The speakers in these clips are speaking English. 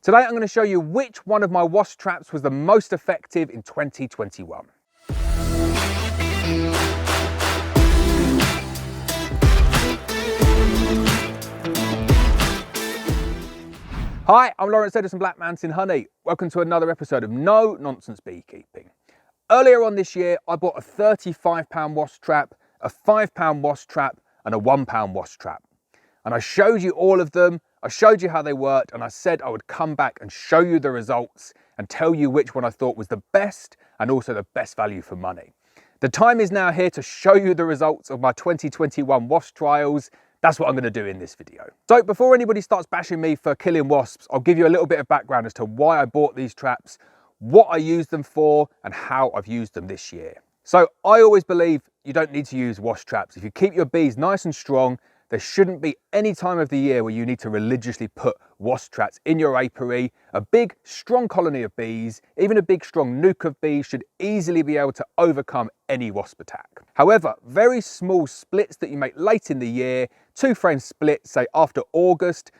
Today I'm going to show you which one of my wasp traps was the most effective in 2021. Hi, I'm Lawrence Edison Black Mountain Honey. Welcome to another episode of No Nonsense Beekeeping. Earlier on this year, I bought a 35-pound wasp trap, a 5-pound wasp trap, and a 1-pound wasp trap. And I showed you all of them, I showed you how they worked, and I said I would come back and show you the results and tell you which one I thought was the best and also the best value for money. The time is now here to show you the results of my 2021 wasp trials. That's what I'm going to do in this video. So before anybody starts bashing me for killing wasps, I'll give you a little bit of background as to why I bought these traps, what I used them for, and how I've used them this year. So I always believe you don't need to use wasp traps. If you keep your bees nice and strong, there shouldn't be any time of the year where you need to religiously put wasp traps in your apiary. A big, strong colony of bees, even a big, strong nuke of bees should easily be able to overcome any wasp attack. However, very small splits that you make late in the year, 2-frame splits, say after August,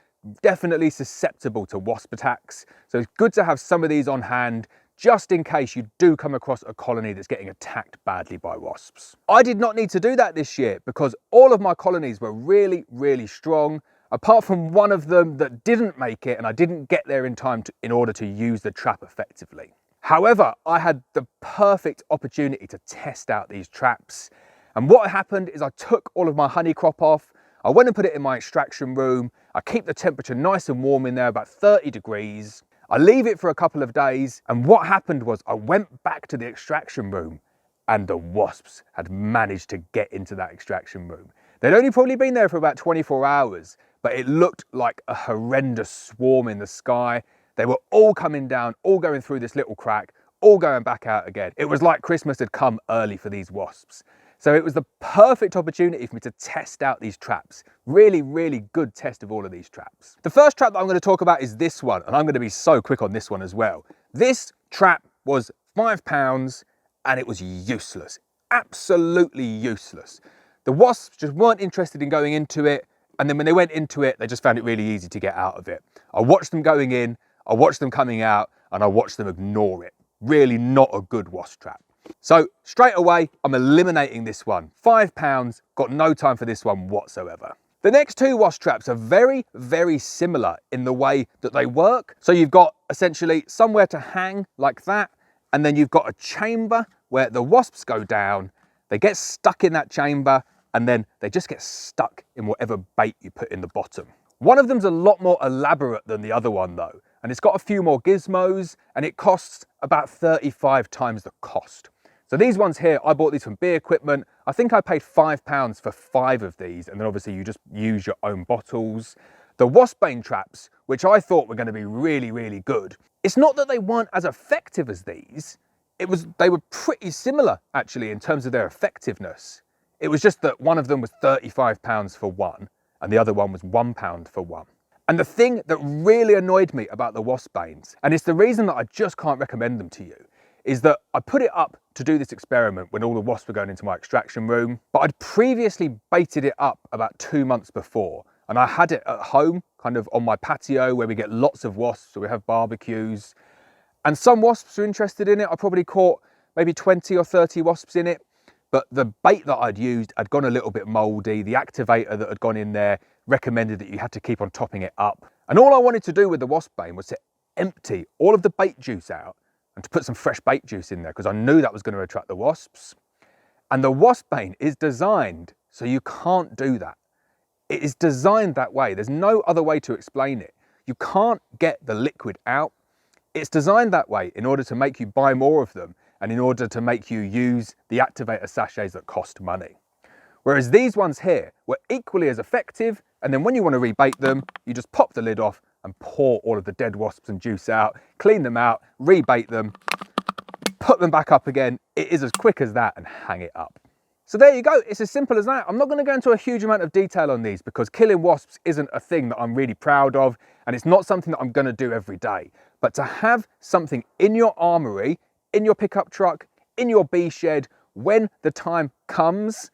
definitely susceptible to wasp attacks. So it's good to have some of these on hand, just in case you do come across a colony that's getting attacked badly by wasps. I did not need to do that this year because all of my colonies were really, really strong, apart from one of them that didn't make it and I didn't get there in time in order to use the trap effectively. However, I had the perfect opportunity to test out these traps. And what happened is I took all of my honey crop off, I went and put it in my extraction room, I keep the temperature nice and warm in there, about 30 degrees. I leave it for a couple of days, and what happened was I went back to the extraction room and the wasps had managed to get into that extraction room. They'd only probably been there for about 24 hours, but it looked like a horrendous swarm in the sky. They were all coming down, all going through this little crack, all going back out again. It was like Christmas had come early for these wasps. So it was the perfect opportunity for me to test out these traps. Really, really good test of all of these traps. The first trap that I'm going to talk about is this one, and I'm going to be so quick on this one as well. This trap was £5 and it was useless, absolutely useless. The wasps just weren't interested in going into it, and then when they went into it, they just found it really easy to get out of it. I watched them going in, I watched them coming out, and I watched them ignore it. Really not a good wasp trap. So straight away, I'm eliminating this one. £5, got no time for this one whatsoever. The next two wasp traps are very, very similar in the way that they work. So you've got essentially somewhere to hang like that, and then you've got a chamber where the wasps go down, they get stuck in that chamber, and then they just get stuck in whatever bait you put in the bottom. One of them's a lot more elaborate than the other one though, and it's got a few more gizmos, and it costs about 35 times the cost. So these ones here, I bought these from Bee Equipment. I think I paid £5 for 5 of these, and then obviously you just use your own bottles. The Wasp-bane traps, which I thought were going to be really, really good. It's not that they weren't as effective as these. They were pretty similar actually in terms of their effectiveness. It was just that one of them was £35 for one, and the other one was £1 for one. And the thing that really annoyed me about the Wasp-banes, and it's the reason that I just can't recommend them to you, is that I put it up to do this experiment when all the wasps were going into my extraction room, but I'd previously baited it up about 2 months before, and I had it at home, kind of on my patio where we get lots of wasps, so we have barbecues, and some wasps were interested in it. I probably caught maybe 20 or 30 wasps in it, but the bait that I'd used had gone a little bit mouldy. The activator that had gone in there recommended that you had to keep on topping it up. And all I wanted to do with the Wasp-bane was to empty all of the bait juice out and to put some fresh bait juice in there because I knew that was going to attract the wasps. And the Wasp-bane is designed so you can't do that. It is designed that way. There's no other way to explain it. You can't get the liquid out. It's designed that way in order to make you buy more of them and in order to make you use the activator sachets that cost money. Whereas these ones here were equally as effective, and then when you want to rebait them, you just pop the lid off and pour all of the dead wasps and juice out, clean them out, rebait them, put them back up again. It is as quick as that, and hang it up. So there you go, it's as simple as that. I'm not going to go into a huge amount of detail on these because killing wasps isn't a thing that I'm really proud of, and it's not something that I'm going to do every day. But to have something in your armory, in your pickup truck, in your bee shed, when the time comes,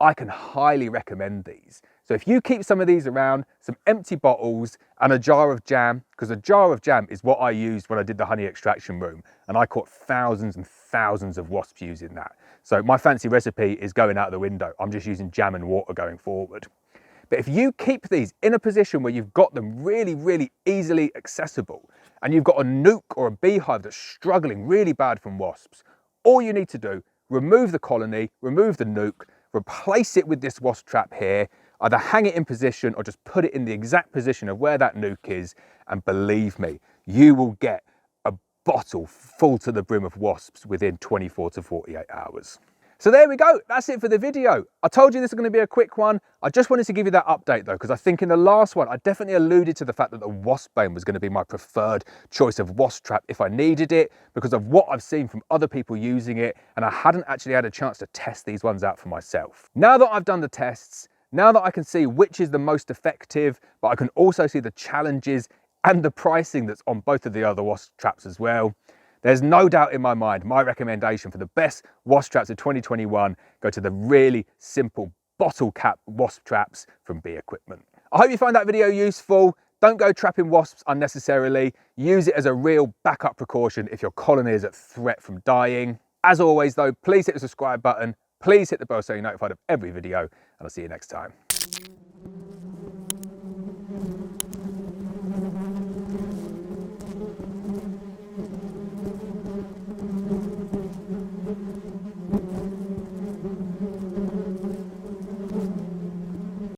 I can highly recommend these. So if you keep some of these around, some empty bottles and a jar of jam, because a jar of jam is what I used when I did the honey extraction room, and I caught thousands and thousands of wasps using that. So my fancy recipe is going out the window. I'm just using jam and water going forward. But if you keep these in a position where you've got them really, really easily accessible, and you've got a nuke or a beehive that's struggling really bad from wasps, all you need to do, remove the colony, remove the nuke, replace it with this wasp trap here, either hang it in position or just put it in the exact position of where that nuke is, and believe me, you will get a bottle full to the brim of wasps within 24 to 48 hours. So there we go, that's it for the video. I told you this is going to be a quick one. I just wanted to give you that update though, because I think in the last one, I definitely alluded to the fact that the wasp bane was going to be my preferred choice of wasp trap if I needed it, because of what I've seen from other people using it, and I hadn't actually had a chance to test these ones out for myself. Now that I've done the tests, now that I can see which is the most effective, but I can also see the challenges and the pricing that's on both of the other wasp traps as well, there's no doubt in my mind, my recommendation for the best wasp traps of 2021, go to the really simple bottle cap wasp traps from Bee Equipment. I hope you find that video useful. Don't go trapping wasps unnecessarily. Use it as a real backup precaution if your colony is at threat from dying. As always though, please hit the subscribe button. Please hit the bell so you're notified of every video, and I'll see you next time.